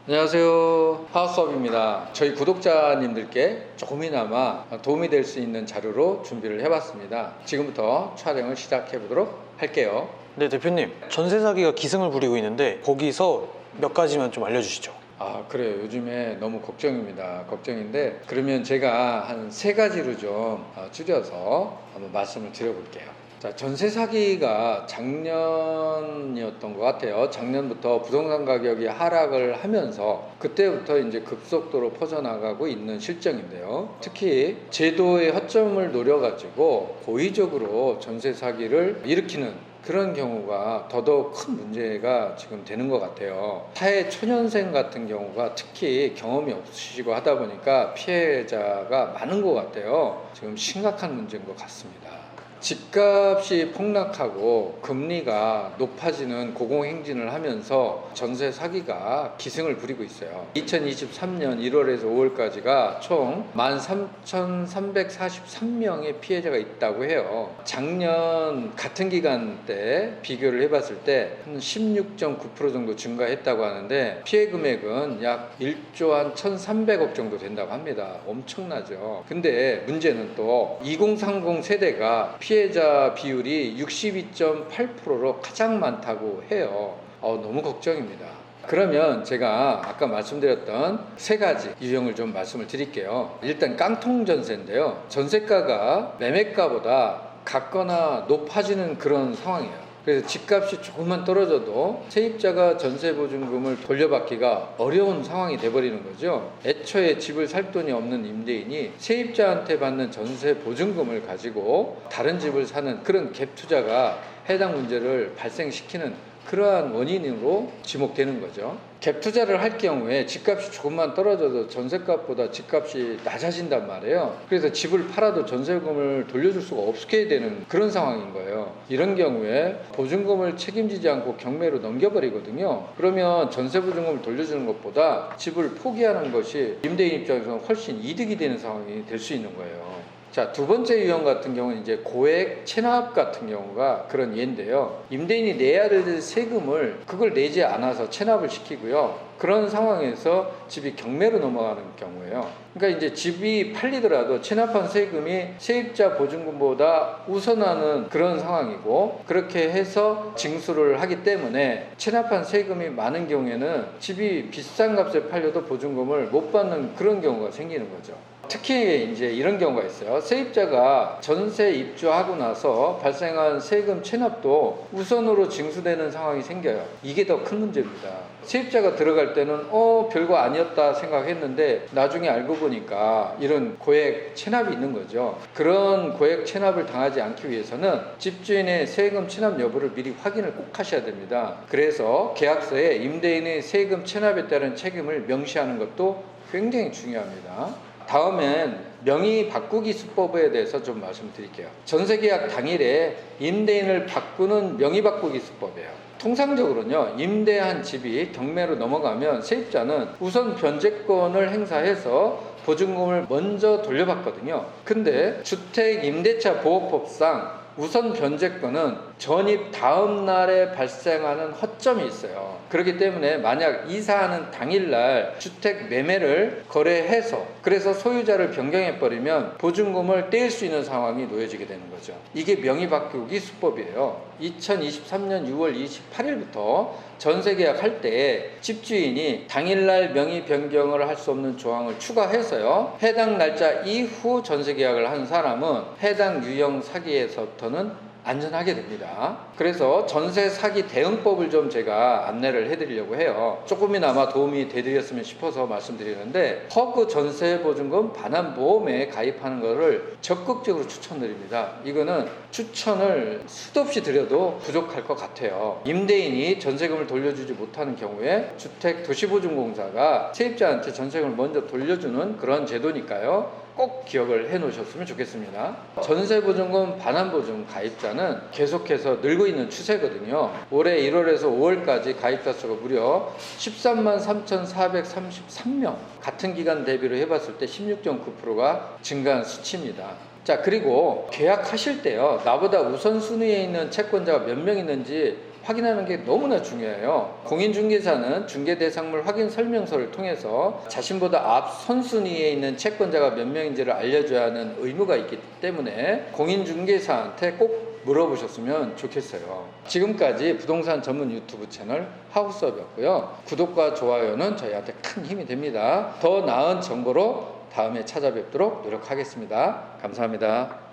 안녕하세요. 하우스업입니다. 저희 구독자님들께 조금이나마 도움이 될 수 있는 자료로 준비를 해봤습니다. 지금부터 촬영을 시작해 보도록 할게요. 네, 대표님, 전세 사기가 기승을 부리고 있는데 거기서 몇 가지만 좀 알려주시죠. 그래요. 요즘에 너무 걱정인데 그러면 제가 한 세 가지로 좀 줄여서 한번 말씀을 드려볼게요. 자, 전세 사기가 작년이었던 것 같아요. 작년부터 부동산 가격이 하락을 하면서 그때부터 이제 급속도로 퍼져나가고 있는 실정인데요. 특히 제도의 허점을 노려가지고 고의적으로 전세 사기를 일으키는 그런 경우가 더더욱 큰 문제가 지금 되는 것 같아요. 사회 초년생 같은 경우가 특히 경험이 없으시고 하다 보니까 피해자가 많은 것 같아요. 지금 심각한 문제인 것 같습니다. 집값이 폭락하고 금리가 높아지는 고공행진을 하면서 전세 사기가 기승을 부리고 있어요. 2023년 1월에서 5월까지가 총 13,343명의 피해자가 있다고 해요. 작년 같은 기간 때 비교를 해봤을 때 한 16.9% 정도 증가했다고 하는데 피해 금액은 약 1조 한 1,300억 정도 된다고 합니다. 엄청나죠. 근데 문제는 또 2030 세대가 피해자 비율이 62.8%로 가장 많다고 해요. 너무 걱정입니다. 그러면 제가 아까 말씀드렸던 세 가지 유형을 좀 말씀을 드릴게요. 일단 깡통 전세인데요. 전세가가 매매가보다 같거나 높아지는 그런 상황이에요. 그래서 집값이 조금만 떨어져도 세입자가 전세보증금을 돌려받기가 어려운 상황이 돼버리는 거죠. 애초에 집을 살 돈이 없는 임대인이 세입자한테 받는 전세보증금을 가지고 다른 집을 사는 그런 갭 투자가 해당 문제를 발생시키는 그러한 원인으로 지목되는 거죠. 갭 투자를 할 경우에 집값이 조금만 떨어져도 전세값보다 집값이 낮아진단 말이에요. 그래서 집을 팔아도 전세금을 돌려줄 수가 없게 되는 그런 상황인 거예요. 이런 경우에 보증금을 책임지지 않고 경매로 넘겨버리거든요. 그러면 전세보증금을 돌려주는 것보다 집을 포기하는 것이 임대인 입장에서는 훨씬 이득이 되는 상황이 될 수 있는 거예요. 자, 두 번째 유형 같은 경우는 이제 고액 체납 같은 경우가 그런 예인데요. 임대인이 내야 될 세금을 그걸 내지 않아서 체납을 시키고요. 그런 상황에서 집이 경매로 넘어가는 경우예요. 그러니까 이제 집이 팔리더라도 체납한 세금이 세입자 보증금보다 우선하는 그런 상황이고, 그렇게 해서 징수를 하기 때문에 체납한 세금이 많은 경우에는 집이 비싼 값에 팔려도 보증금을 못 받는 그런 경우가 생기는 거죠. 특히 이제 이런 경우가 있어요. 세입자가 전세 입주하고 나서 발생한 세금 체납도 우선으로 징수되는 상황이 생겨요. 이게 더 큰 문제입니다. 세입자가 들어갈 때는 별거 아니었다 생각했는데 나중에 알고 보니까 이런 고액 체납이 있는 거죠. 그런 고액 체납을 당하지 않기 위해서는 집주인의 세금 체납 여부를 미리 확인을 꼭 하셔야 됩니다. 그래서 계약서에 임대인의 세금 체납에 따른 책임을 명시하는 것도 굉장히 중요합니다. 다음엔 명의 바꾸기 수법에 대해서 좀 말씀드릴게요. 전세계약 당일에 임대인을 바꾸는 명의 바꾸기 수법이에요. 통상적으로는요, 임대한 집이 경매로 넘어가면 세입자는 우선 변제권을 행사해서 보증금을 먼저 돌려받거든요. 근데 주택임대차보호법상 우선 변제권은 전입 다음 날에 발생하는 허점이 있어요. 그렇기 때문에 만약 이사하는 당일날 주택 매매를 거래해서 그래서 소유자를 변경해버리면 보증금을 떼일 수 있는 상황이 놓여지게 되는 거죠. 이게 명의 바꾸기 수법이에요. 2023년 6월 28일부터 전세계약 할 때 집주인이 당일날 명의 변경을 할 수 없는 조항을 추가해서요, 해당 날짜 이후 전세계약을 한 사람은 해당 유형 사기에서부터는 안전하게 됩니다. 그래서 전세 사기 대응법을 좀 제가 안내를 해드리려고 해요. 조금이나마 도움이 되드렸으면 싶어서 말씀드리는데, 허그 전세보증금 반환보험에 가입하는 것을 적극적으로 추천드립니다. 이거는 추천을 수도 없이 드려도 부족할 것 같아요. 임대인이 전세금을 돌려주지 못하는 경우에 주택도시보증공사가 세입자한테 전세금을 먼저 돌려주는 그런 제도니까요. 꼭 기억을 해 놓으셨으면 좋겠습니다. 전세보증금 반환보증 가입자는 계속해서 늘고 있는 추세거든요. 올해 1월에서 5월까지 가입자 수가 무려 13만 3,433명, 같은 기간 대비로 해봤을 때 16.9%가 증가한 수치입니다. 자, 그리고 계약하실 때요, 나보다 우선순위에 있는 채권자가 몇 명 있는지 확인하는 게 너무나 중요해요. 공인중개사는 중개대상물 확인 설명서를 통해서 자신보다 앞 선순위에 있는 채권자가 몇 명인지를 알려줘야 하는 의무가 있기 때문에 공인중개사한테 꼭 물어보셨으면 좋겠어요. 지금까지 부동산 전문 유튜브 채널 하우스업이었고요. 구독과 좋아요는 저희한테 큰 힘이 됩니다. 더 나은 정보로 다음에 찾아뵙도록 노력하겠습니다. 감사합니다.